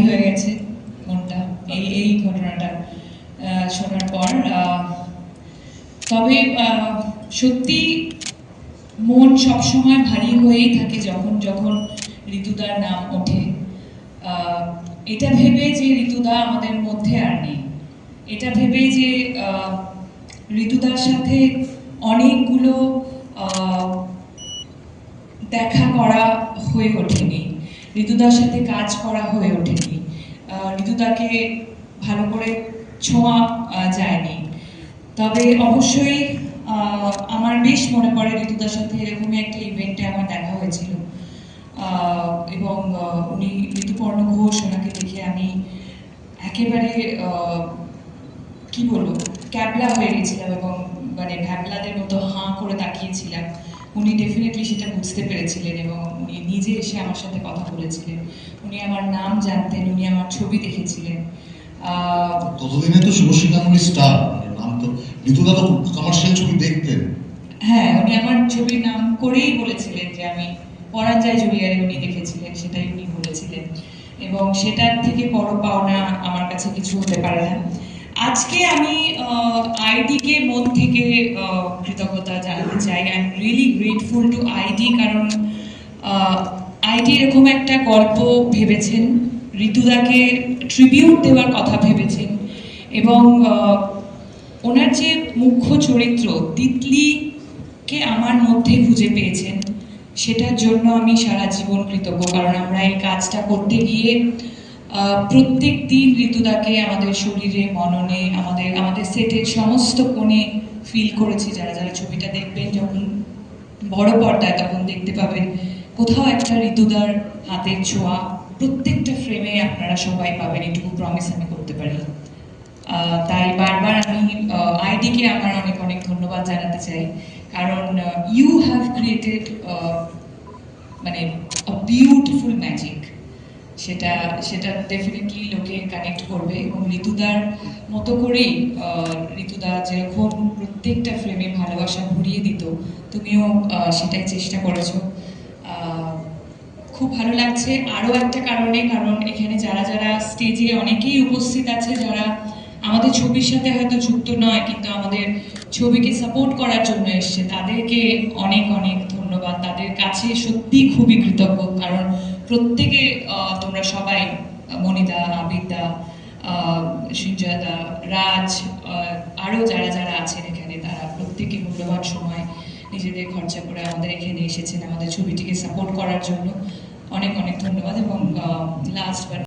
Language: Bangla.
হয়ে গেছে মনটা এই ঘটনাটা শোনার পর। তবে সত্যি মন সবসময় ভারী হয়েই থাকে যখন যখন ঋতুদার নাম ওঠে। এটা ভেবে যে ঋতুদা আমাদের মধ্যে আর নেই, এটা ভেবে যে ঋতুদার সাথে অনেকগুলো দেখা করা হয়ে ওঠেনি, ঋতুদার সাথে কাজ করা হয়ে ওঠেনি, ঋতুদাকে ভালো করে ছোঁয়া যায়নি। তবে অবশ্যই আমার বেশ মনে পড়ে ঋতুদার সাথে এরকমই একটা ইভেন্টে আমার দেখা হয়েছিল, এবং উনি ঋতুপর্ণ ঘোষ, ওনাকে দেখে আমি একেবারে কি বলবো ক্যাবলা হয়ে গেছিলাম এবং মানে ভ্যাবলাদের মতো হাঁ করে তাকিয়েছিলাম। উনি ডেফিনেটলি সেটা বুঝতে পেরেছিলেন এবং উনি নিজে এসে আমার সাথে কথা বলেছিলেন। উনি আমার নাম জানতেন, উনি আমার ছবি দেখেছিলেন। ততদিনে তো শুভশ্রী গাঙ্গুলি স্টার, নাম তো ঋতুদা তো কমার্শিয়াল ছবি দেখতেন। হ্যাঁ, উনি আমার ছবির নাম করেই বলেছিলেন যে আমি পরাজয় জুলিয়ারে উনি দেখেছিলেন, সেটাই উনি বলেছিলেন, এবং সেটার থেকে বড় পাওনা আমার কাছে কিছু হতে পারে না। আজকে আমি আইডিকে মন থেকে কৃতজ্ঞতা জানাতে চাই। I am really grateful to ID, কারণ আইডি এরকম একটা গল্প ভেবেছেন, ঋতুদাকে ট্রিবিউট দেওয়ার কথা ভেবেছেন, এবং ওনার যে মুখ্য চরিত্র তিতলিকে আমার মধ্যে খুঁজে পেয়েছেন, সেটার জন্য আমি সারা জীবন কৃতজ্ঞ। কারণ আমরা এই কাজটা করতে গিয়ে প্রত্যেক দিন ঋতুদাকে আমাদের শরীরে, মননে, আমাদের সেটের সমস্ত কোণে ফিল করেছি। যারা যারা ছবিটা দেখবেন যখন বড় পর্দায়, তখন দেখতে পাবেন কোথাও একটা ঋতুদার হাতের ছোঁয়া প্রত্যেকটা ফ্রেমে আপনারা সবাই পাবেন, এটুকু প্রমিস আমি করতে পারি। তাই বারবার আমি আইডিকে আমার অনেক অনেক ধন্যবাদ জানাতে চাই, কারণ ইউ হ্যাভ ক্রিয়েটেড মানে বিউটিফুল ম্যাজিক। সেটা ডেফিনেটলি লোকে কানেক্ট করবে, এবং ঋতুদার মতো করেই ঋতুদা যেরকম প্রত্যেকটা ফ্রেমে ভালোবাসা ভরিয়ে দিত, তুমিও সেটাই চেষ্টা করেছো। খুব ভালো লাগছে আরও একটা কারণে, কারণ এখানে যারা যারা স্টেজে অনেকেই উপস্থিত আছে, যারা আমাদের ছবির সাথে হয়তো যুক্ত নয় কিন্তু আমাদের ছবিকে সাপোর্ট করার জন্য এসছে, তাদেরকে অনেক অনেক ধন্যবাদ। তাদের কাছে সত্যি খুবই কৃতজ্ঞ, কারণ প্রত্যেকে তোমরা সবাই, মনিদা, আবিদা, সঞ্জয়দা, রাজ, আরও যারা যারা আছেন এখানে, তারা প্রত্যেকে মূল্যবান সময় নিজেদের খরচা করে আমাদের এখানে এসেছেন আমাদের ছবিটিকে সাপোর্ট করার জন্য। অনেক অনেক ধন্যবাদ। এবং লাস্ট বাট